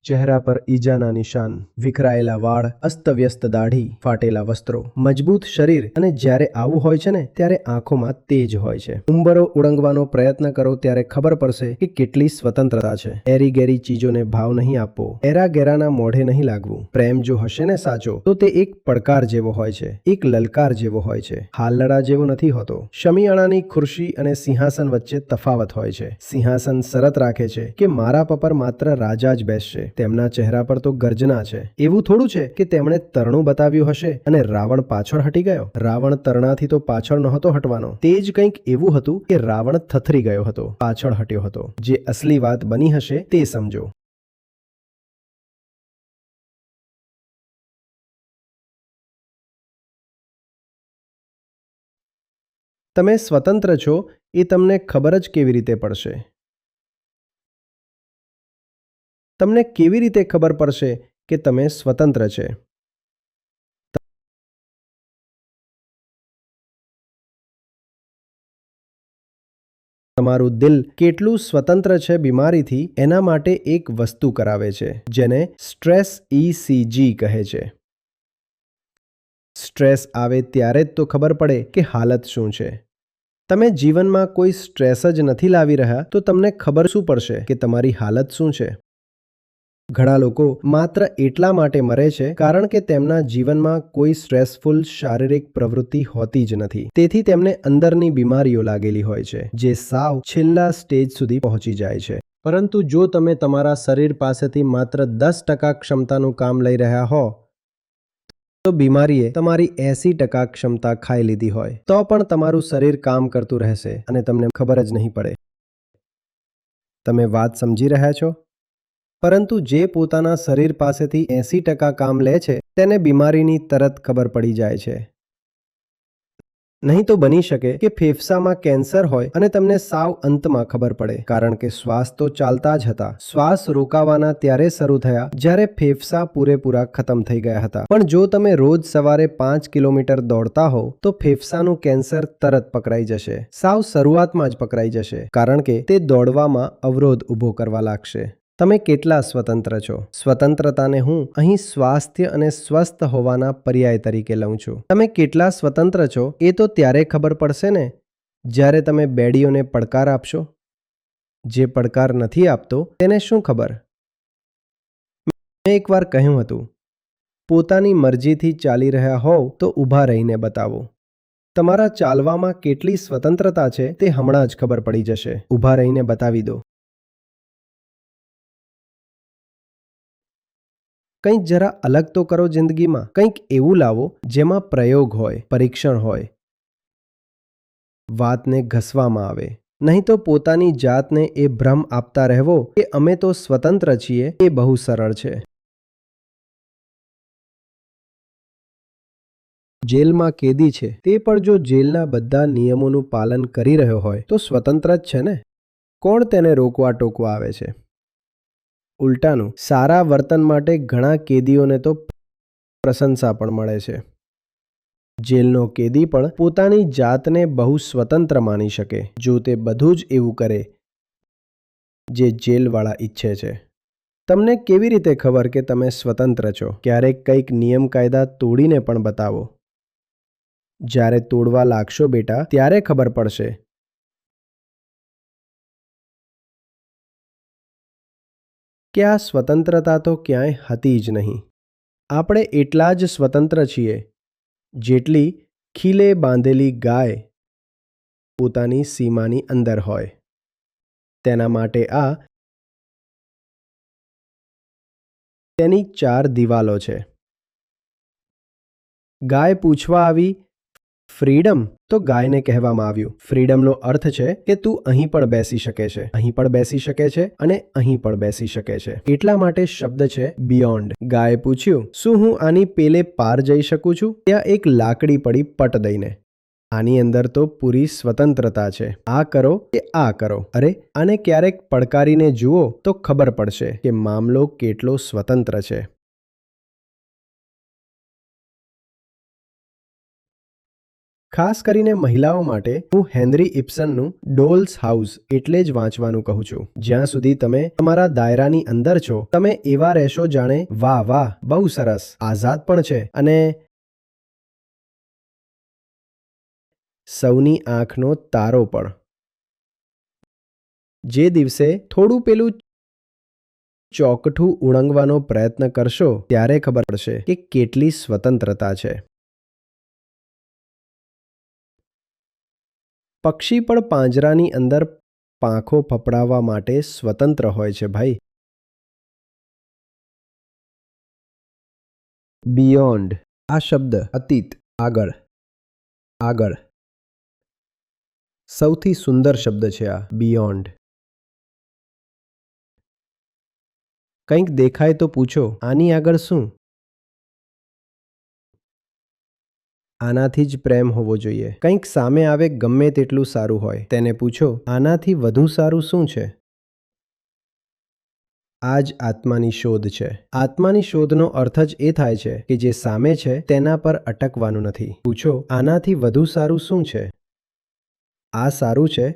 ચહેરા પર ઈજાના નિશાન, વિખરાયેલા વાળ, અસ્તવ્યસ્ત દાઢી, ફાટેલા વસ્ત્રો, મજબૂત શરીર અને જ્યારે આવું હોય છે ને ત્યારે આંખોમાં તેજ હોય છે. ઉંબરો ઉડંગવાનો પ્રયત્ન કરો ત્યારે ખબર પડશે કે કેટલી સ્વતંત્રતા છે. એરી ગેરી ચીજોને ભાવ નહીં આપવો, એરા ગેરાના મોઢે નહીં લાગવું. પ્રેમ જો હશે ને સાચો તો તે એક પડકાર જેવો હોય છે, એક લલકાર જેવો હોય છે, હાલડા જેવો નથી હોતો. શમિયાણાની ખુરશી અને સિંહાસન વચ્ચે તફાવત હોય છે. સિંહાસન શરત રાખે છે કે મારા પર માત્ર રાજા જ બેસશે. તેમના ચહેરા પર તો ગર્જના છે. એવું થોડું છે કે તેમણે તરણું બતાવ્યું હશે અને રાવણ પાછળ હટી ગયો. રાવણ તરણાથી તો પાછળ નહોતો હટવાનો. તે જ કંઈક એવું હતું કે રાવણ થથરી ગયો હતો, પાછળ હટ્યો હતો. જે અસલી વાત બની હશે તે સમજો. તમે સ્વતંત્ર છો એ તમને ખબર જ કેવી રીતે પડશે? તમને કેવી રીતે ખબર પડશે કે તમે સ્વતંત્ર છે? તમારું દિલ કેટલું સ્વતંત્ર છે બીમારીથી એના માટે એક વસ્તુ કરાવે છે જેને સ્ટ્રેસ ECG કહે છે. સ્ટ્રેસ આવે ત્યારે જ તો ખબર પડે કે હાલત શું છે. તમે જીવનમાં કોઈ સ્ટ્રેસ જ નથી લાવી રહ્યા તો તમને ખબર શું પડશે કે તમારી હાલત શું છે? ઘણા લોકો માત્ર એટલા માટે મરે છે કારણ કે તેમના જીવનમાં કોઈ સ્ટ્રેસફુલ શારીરિક પ્રવૃત્તિ હોતી જ નથી. તેથી તેમને અંદરની બીમારીઓ લાગેલી હોય છે જે સાવ છેલ્લા સ્ટેજ સુધી પહોંચી જાય છે. પરંતુ જો તમે તમારા શરીર પાસેથી માત્ર 10% ક્ષમતાનું કામ લઈ રહ્યા હો તો બીમારીએ તમારી 80% ક્ષમતા ખાઈ લીધી હોય તો પણ તમારું શરીર કામ કરતું રહેશે અને તમને ખબર જ નહીં પડે. તમે વાત સમજી રહ્યા છો? પરંતુ જે પોતાના શરીર પાસેથી 80% કામ લે છે તેને બીમારીની તરત ખબર પડી જાય છે. નહીં તો બની શકે કે ફેફસામાં કેન્સર હોય અને તમને સાવ અંતમાં ખબર પડે કારણ કે શ્વાસ તો ચાલતા જ હતા. શ્વાસ રોકાવાના ત્યારે શરૂ થયા જ્યારે ફેફસા પૂરેપૂરા ખતમ થઈ ગયા હતા. પણ જો તમે રોજ સવારે 5 કિલોમીટર દોડતા હો તો ફેફસાનું કેન્સર તરત પકડાઈ જશે. સાવ શરૂઆતમાં જ પકડાઈ જશે કારણ કે તે દોડવામાં અવરોધ ઊભો કરવા લાગશે. તમે કેટલા સ્વતંત્ર છો? સ્વતંત્રતાને હું અહીં સ્વાસ્થ્ય અને સ્વસ્થ હોવાના પર્યાય તરીકે લઉં છું. તમે કેટલા સ્વતંત્ર છો એ તો ત્યારે ખબર પડશે ને જ્યારે તમે બેડીઓને પડકાર આપશો. જે પડકાર નથી આપતો તેને શું ખબર? મેં એકવાર કહ્યું હતું, પોતાની મરજીથી ચાલી રહ્યા હોવ તો ઊભા રહીને બતાવો. તમારા ચાલવામાં કેટલી સ્વતંત્રતા છે તે હમણાં જ ખબર પડી જશે. ઊભા રહીને બતાવી દો. કંઈક જરા અલગ તો કરો જિંદગીમાં. કંઈક એવું લાવો જેમાં પ્રયોગ હોય, પરીક્ષણ હોય. વાતને ઘસવામાં આવે. નહીં તો પોતાની જાતને એ ભ્રમ આપતા રહેવો કે અમે તો સ્વતંત્ર છીએ એ બહુ સરળ છે. જેલમાં કેદી છે તે પણ જો જેલના બધા નિયમોનું પાલન કરી રહ્યો હોય તો સ્વતંત્ર જ છે ને. કોણ તેને રોકવા ટોકવા આવે છે? ઉલટાનું, સારા વર્તન માટે ઘણા કેદીઓને તો પ્રશંસા પણ મળે છે. જેલનો કેદી પણ પોતાની જાતને બહુ સ્વતંત્ર માની શકે જો તે બધું જ એવું કરે જે જેલવાળા ઈચ્છે છે. તમને કેવી રીતે ખબર કે તમે સ્વતંત્ર છો? ક્યારેક કંઈક નિયમ કાયદા તોડીને પણ બતાવો. જ્યારે તોડવા લાગશો બેટા ત્યારે ખબર પડશે. કે આ સ્વતંત્રતા તો ક્યાંય હતી જ નહીં. આપણે એટલા જ સ્વતંત્ર છીએ જેટલી ખીલે બાંધેલી ગાય પોતાની સીમાની અંદર હોય. તેના માટે આ તેની 4 દિવાલો છે. ગાય પૂછવા આવી, ફ્રીડમ? તો ગાયને કહેવામાં આવ્યું, ફ્રીડમનો અર્થ છે કે તું અહીં પણ બેસી શકે છે, અહીં પણ બેસી શકે છે અને અહીં પણ બેસી શકે છે. એટલા માટે શબ્દ છે બિયોન્ડ. ગાયે પૂછ્યું, શું હું આની પેલે પાર જઈ શકું છું? ત્યાં એક લાકડી પડી પટ દઈને. આની અંદર તો પૂરી સ્વતંત્રતા છે. આ કરો કે આ કરો. અરે, આને ક્યારેક પડકારીને જુઓ તો ખબર પડશે કે મામલો કેટલો સ્વતંત્ર છે. ખાસ કરીને મહિલાઓ માટે હું હેનરી ઇબ્સનનું ડોલ્સ હાઉસ એટલે જ વાંચવાનું કહું છું. જ્યાં સુધી તમે તમારા દાયરાની અંદર છો, તમે એવા રહેશો જાણે વાહ વાહ બહુ સરસ, આઝાદ પણ છે અને સૌની આંખનો તારો પણ. જે દિવસે થોડું પેલું ચોકઠું ઉણંગવાનો પ્રયત્ન કરશો ત્યારે ખબર પડશે કે કેટલી સ્વતંત્રતા છે. પક્ષી પણ પાંજરાની અંદર પાંખો ફફડાવવા માટે સ્વતંત્ર હોય છે ભાઈ. બિયોન્ડ આ શબ્દ અતીત, આગળ, આગળ. સૌથી સુંદર શબ્દ છે આ બિયોન્ડ. કંઈક દેખાય તો પૂછો, આની આગળ શું? આનાથી જ પ્રેમ હોવો જોઈએ. કંઈક સામે આવે ગમે તેટલું સારું હોય, તેને પૂછો, આનાથી વધુ સારું શું છે? આ જ આત્માની શોધ છે. આત્માની શોધનો અર્થ જ એ થાય છે કે જે સામે છે તેના પર અટકવાનું નથી. પૂછો, આનાથી વધુ સારું શું છે? આ સારું છે,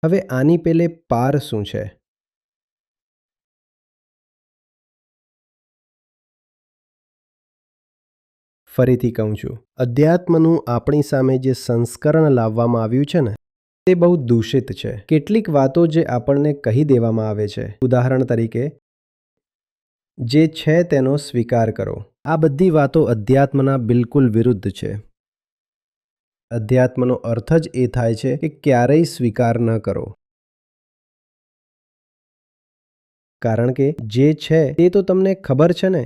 હવે આની પેલે પાર શું છે? ફરીથી કહું છું, અધ્યાત્મનું આપણી સામે જે સંસ્કરણ લાવવામાં આવ્યું છે ને, તે બહુ દૂષિત છે. કેટલીક વાતો જે આપણને કહી દેવામાં આવે છે, ઉદાહરણ તરીકે, જે છે તેનો સ્વીકાર કરો. આ બધી વાતો અધ્યાત્મના બિલકુલ વિરુદ્ધ છે. અધ્યાત્મનો અર્થ જ એ થાય છે કે ક્યારેય સ્વીકાર ન કરો. કારણ કે જે છે તે તો તમને ખબર છે ને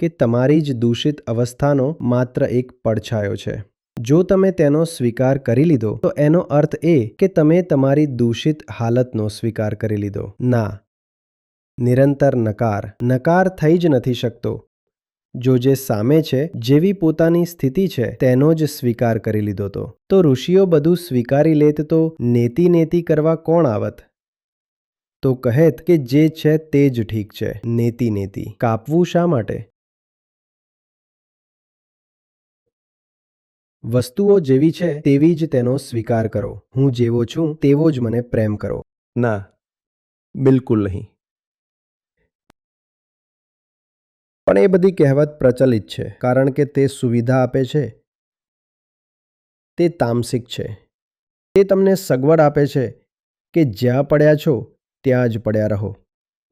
કે તમારી જ દૂષિત અવસ્થાનો માત્ર એક પડછાયો છે. જો તમે તેનો સ્વીકાર કરી લીધો તો એનો અર્થ એ કે તમે તમારી દૂષિત હાલતનો સ્વીકાર કરી લીધો. ના, નિરંતર નકાર. નકાર થઈ જ નથી શકતો. જો જે સામે છે, જેવી પોતાની સ્થિતિ છે તેનો જ સ્વીકાર કરી લીધો તો ઋષિઓ બધું સ્વીકારી લેત તો નેતિ નેતિ કરવા કોણ આવત? તો કહેત કે જે છે તે જ ઠીક છે. નેતિ નેતિ કાપવું શા માટે? વસ્તુઓ જેવી છે તેવી જ તેનો સ્વીકાર કરો. હું જેવો છું તેવો જ મને પ્રેમ કરો. ના, બિલકુલ નહીં. પણ એ બધી કહેવત પ્રચલિત છે કારણ કે તે સુવિધા આપે છે. તે તામસિક છે. તે તમને સગવડ આપે છે કે જ્યાં પડ્યા છો ત્યાં જ પડ્યા રહો.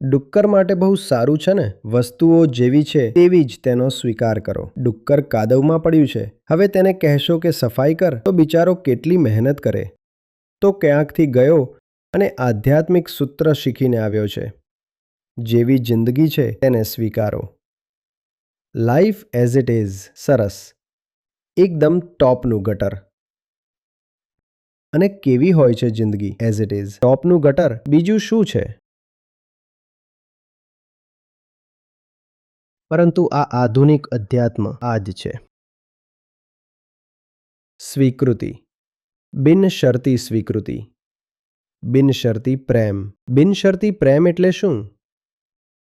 ડુક્કર માટે બહુ સારું છે ને, વસ્તુઓ જેવી છે તેવી જ તેનો સ્વીકાર કરો. ડુક્કર કાદવમાં પડ્યું છે, હવે તેને કહેશો કે સફાઈ કર તો બિચારો કેટલી મહેનત કરે. તો ક્યાંકથી ગયો અને આધ્યાત્મિક સૂત્ર શીખીને આવ્યો છે. જેવી જિંદગી છે તેને સ્વીકારો. Life as it is. સરસ, એકદમ ટોપનું ગટર. અને કેવી હોય છે જિંદગી એઝ ઇટ ઇઝ? ટોપનું ગટર. બીજું શું છે? પરંતુ આ આધુનિક અધ્યાત્મ આ જ છે. સ્વીકૃતિ. બિનશરતી સ્વીકૃતિ. બિનશરતી પ્રેમ. બિનશરતી પ્રેમ એટલે શું?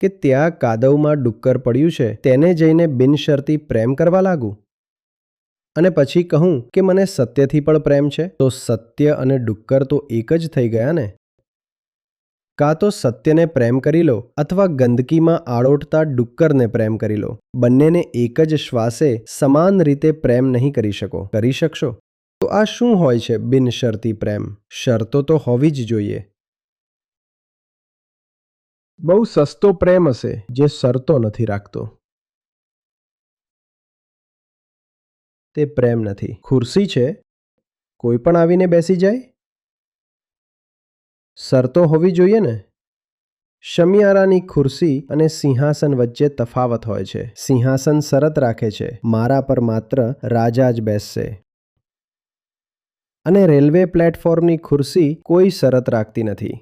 કે ત્યાં કાદવમાં ડુક્કર પડ્યું છે તેને જઈને બિનશરતી પ્રેમ કરવા લાગુ અને પછી કહું કે મને સત્યથી પણ પ્રેમ છે, તો સત્ય અને ડુક્કર તો એક જ થઈ ગયા ને? કાં તો સત્યને પ્રેમ કરી લો અથવા ગંદકીમાં આળોટતા ડુક્કરને પ્રેમ કરી લો. બંનેને એક જ શ્વાસે સમાન રીતે પ્રેમ નહીં કરી શકો. કરી શકશો? તો આ શું હોય છે બિનશરતી પ્રેમ? શરતો તો હોવી જ જોઈએ. બહુ સસ્તો પ્રેમ હશે જે શરતો નથી રાખતો. તે પ્રેમ નથી. ખુરશી છે, કોઈ પણ આવીને બેસી જાય? શરતો હોવી જોઈએ ને. શમિયારાની ખુરશી અને સિંહાસન વચ્ચે તફાવત હોય છે. સિંહાસન શરત રાખે છે, મારા પર માત્ર રાજા જ બેસશે. અને રેલવે પ્લેટફોર્મની ખુરશી કોઈ શરત રાખતી નથી.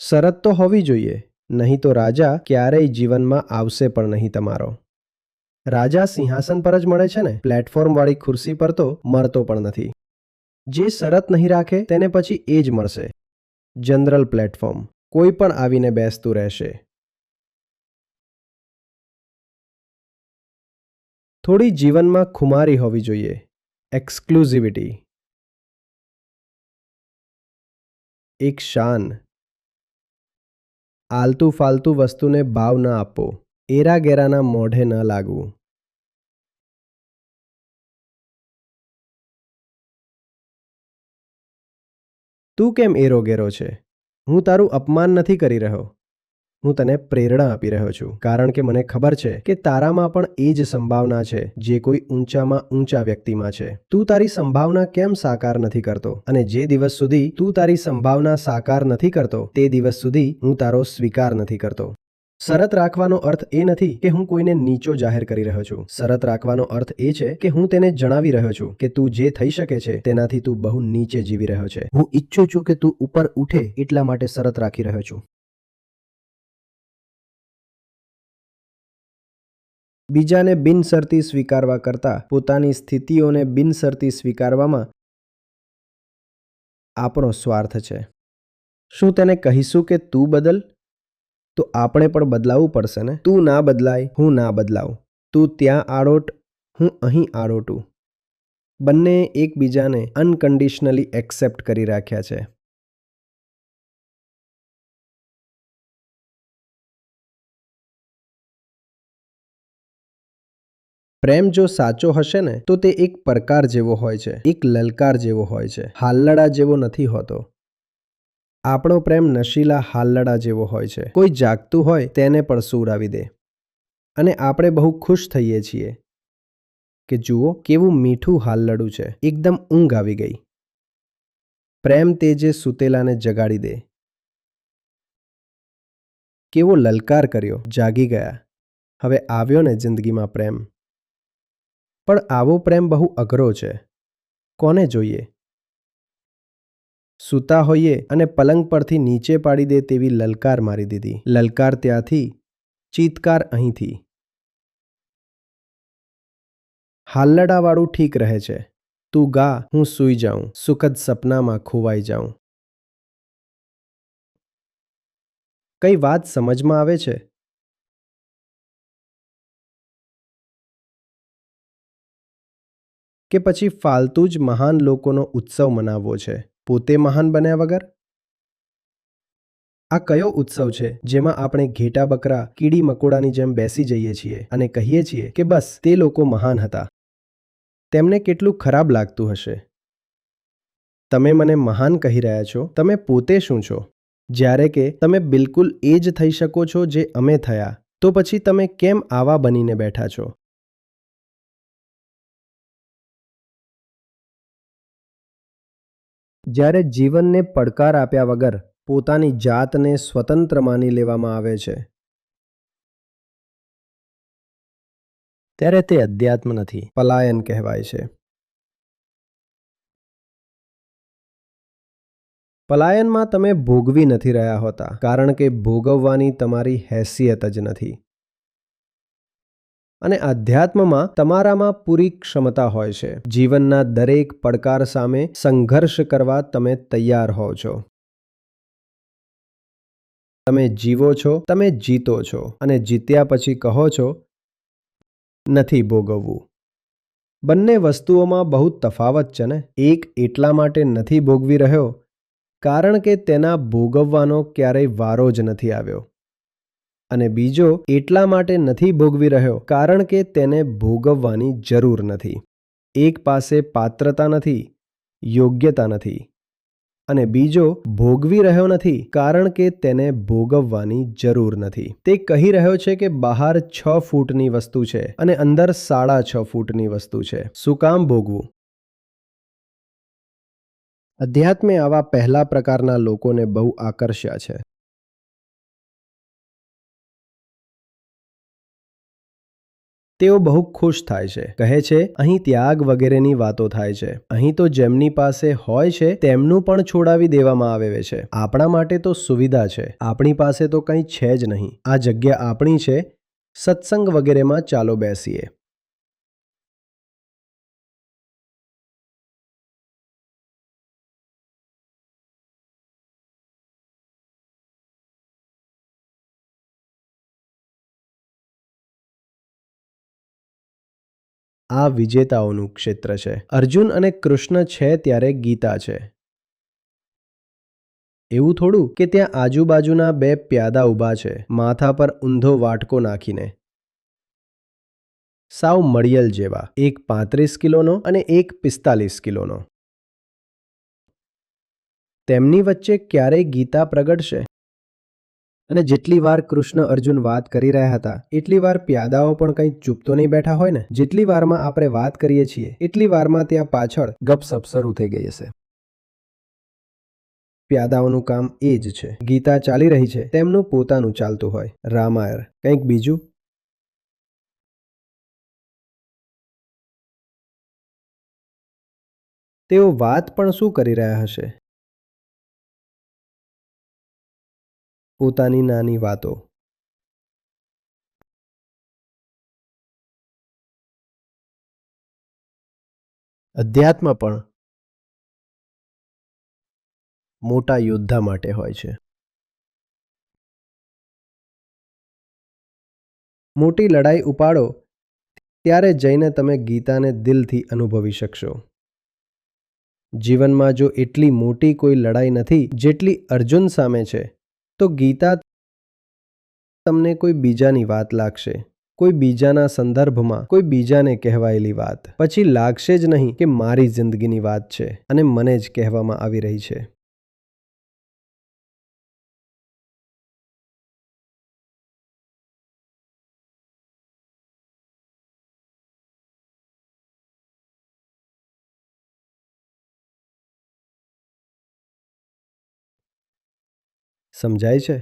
શરત તો હોવી જોઈએ, નહીં તો રાજા ક્યારેય જીવનમાં આવશે પણ નહીં તમારો. રાજા સિંહાસન પર જ મળે છે ને, પ્લેટફોર્મવાળી ખુરશી પર તો મળતો પણ નથી. જે શરત નહીં રાખે તેને પછી એ જ મળશે. જનરલ પ્લેટફોર્મ, કોઈ પણ આવીને બેસતું રહેશે. થોડી જીવનમાં ખુમારી હોવી જોઈએ, એક્સક્લુઝિવિટી. એક શાન. આલતુ ફાલતુ વસ્તુને ભાવ ન આપવો, એરા ગેરાના મોઢે ન લાગવું. તું કેમ એરો ગેરો છે? હું તારું અપમાન નથી કરી રહ્યો. હું તને પ્રેરણા આપી રહ્યો છું, કારણ કે મને ખબર છે કે તારામાં પણ એ જ સંભાવના છે જે કોઈ ઊંચામાં ઊંચા વ્યક્તિમાં છે. તું તારી સંભાવના કેમ સાકાર નથી કરતો? અને જે દિવસ સુધી તું તારી સંભાવના સાકાર નથી કરતો, તે દિવસ સુધી હું તારો સ્વીકાર નથી કરતો. શરત રાખવાનો અર્થ એ નથી કે હું કોઈને નીચો જાહેર કરી રહ્યો છું. શરત રાખવાનો અર્થ એ છે કે હું તેને જણાવી રહ્યો છું કે તું જે થઈ શકે છે તેનાથી તું બહુ નીચે જીવી રહ્યો છે. હું ઈચ્છું છું કે તું ઉપર ઉઠે, એટલા માટે શરત રાખી રહ્યો છું. બીજાને બિનશરતી સ્વીકારવા કરતાં પોતાની સ્થિતિઓને બિનશરતી સ્વીકારવામાં આપણો સ્વાર્થ છે. શું તેને કહીશું કે તું બદલ? તો આપણે પણ બદલાવવું પડશે ને. તું ના બદલાય, હું ના બદલાવ. તું ત્યાં આડોટ, હું અહીં આડોટું. બંને એકબીજાને અનકન્ડિશનલી એક્સેપ્ટ કરી રાખ્યા છે. પ્રેમ જો સાચો હશે ને તો તે એક પડકાર જેવો હોય છે, એક લલકાર જેવો હોય છે, હાલરડા જેવો નથી હોતો. આપણો પ્રેમ નશીલા હાલરડા જેવો હોય છે. કોઈ જાગતું હોય તેને પણ સૂરાવી દે. અને આપણે બહુ ખુશ થઈએ છીએ કે જુઓ કેવું મીઠું હાલરડું છે, એકદમ ઊંઘ આવી ગઈ. પ્રેમ તે જે સૂતેલાને જગાડી દે. કેવો લલકાર કર્યો, જાગી ગયા. હવે આવ્યો ને જિંદગીમાં પ્રેમ. પણ આવો પ્રેમ બહુ અઘરો છે. કોને જોઈએ? સૂતા હોઈએ અને પલંગ પરથી નીચે પાડી દે તેવી લલકાર મારી દીધી. લલકાર ત્યાંથી, ચીત્કાર અહીંથી. હાલરડાવાળું ઠીક રહે છે. તું ગા, હું સૂઈ જાઉં, સુખદ સપનામાં ખોવાઈ જાઉં. કઈ વાત સમજમાં આવે છે? કે પછી ફાલતુ જ મહાન લોકોનો ઉત્સવ મનાવવો છે, પોતે મહાન બન્યા વગર? આ કયો ઉત્સવ છે જેમાં આપણે ઘેટા બકરા, કીડી મકોડાની જેમ બેસી જઈએ છીએ અને કહીએ છીએ કે બસ તે લોકો મહાન હતા? તેમને કેટલું ખરાબ લાગતું હશે. તમે મને મહાન કહી રહ્યા છો, તમે પોતે શું છો? જ્યારે કે તમે બિલકુલ એ જ થઈ શકો છો જે અમે થયા, તો પછી તમે કેમ આવા બનીને બેઠા છો? જ્યારે જીવનને પડકાર આપ્યા વગર પોતાની જાતને સ્વતંત્ર માની લેવામાં આવે છે, ત્યારે તે અધ્યાત્મ નથી, પલાયન કહેવાય છે. પલાયનમાં તમે ભોગવી નથી રહ્યા હોતા, કારણ કે ભોગવવાની તમારી હેસિયત જ નથી. અને આધ્યાત્મમાં તમારામાં પૂરી ક્ષમતા હોય છે. જીવનના દરેક પડકાર સામે સંઘર્ષ કરવા તમે તૈયાર હોવ છો. તમે જીવો છો, તમે જીતો છો અને જીત્યા પછી કહો છો નથી ભોગવવું. બંને વસ્તુઓમાં બહુ તફાવત છે ને. એક એટલા માટે નથી ભોગવી રહ્યો કારણ કે તેના ભોગવવાનો ક્યારેય વારો જ નથી આવ્યો. અને બીજો એટલા માટે નથી ભોગવી રહ્યો કારણ કે તેને ભોગવવાની જરૂર નથી. એક પાસે પાત્રતા નથી, યોગ્યતા નથી. અને બીજો ભોગવી રહ્યો નથી કારણ કે તેને ભોગવવાની જરૂર નથી. તે કહી રહ્યો છે કે બહાર 6 ફૂટની વસ્તુ છે અને અંદર 6.5 ફૂટની વસ્તુ છે. શું કામ ભોગવું? અધ્યાત્મે આવા પહેલા પ્રકારના લોકોને બહુ આકર્ષ્યા છે. તેઓ બહુ ખુશ થાય છે. કહે છે અહીં ત્યાગ વગેરેની વાતો થાય છે. અહીં તો જેમની પાસે હોય છે તેમનું પણ છોડાવી દેવામાં આવે છે. આપણા માટે તો સુવિધા છે. આપણી પાસે તો કંઈ છે જ નહીં. આ જગ્યા આપણી છે. સત્સંગ વગેરેમાં ચાલો બેસીએ. આ વિજેતાઓનું ક્ષેત્ર છે. અર્જુન અને કૃષ્ણ છે ત્યારે ગીતા છે. એવું થોડું કે ત્યાં આજુબાજુના બે પ્યાદા ઊભા છે, માથા પર ઊંધો વાટકો નાખીને, સાવ મળિયલ જેવા, એક 35 કિલોનો અને એક 45 કિલોનો. તેમની વચ્ચે ક્યારેય ગીતા પ્રગટશે? અને જેટલી વાર કૃષ્ણ અર્જુન વાત કરી રહ્યા હતા એટલી વાર પ્યાદાઓ પણ કંઈ ચૂપ તો નહીં બેઠા હોય ને. જેટલી વારમાં આપણે વાત કરીએ છીએ એટલી વારમાં ત્યાં પાછળ ગપસપ શરૂ થઈ ગઈ હશે. પ્યાદાઓનું કામ એ જ છે. ગીતા ચાલી રહી છે, તેમનું પોતાનું ચાલતું હોય. રામાયણ કંઈક બીજું. તેઓ વાત પણ શું કરી રહ્યા હશે? પોતાની નાની વાતો. અધ્યાત્મ પણ મોટા યોદ્ધા માટે હોય છે. મોટી લડાઈ ઉપાડો ત્યારે જઈને તમે ગીતાને દિલથી અનુભવી શકશો. જીવનમાં જો એટલી મોટી કોઈ લડાઈ નથી જેટલી અર્જુન સામે છે, તો ગીતા તમને કોઈ બીજાની વાત લાગશે, કોઈ બીજાના સંદર્ભમાં, કોઈ બીજાને કહેવાયેલી વાત. પછી લાગશે જ નહીં કે મારી જિંદગીની વાત છે અને મને જ કહેવામાં આવી રહી છે. સમજાય છે?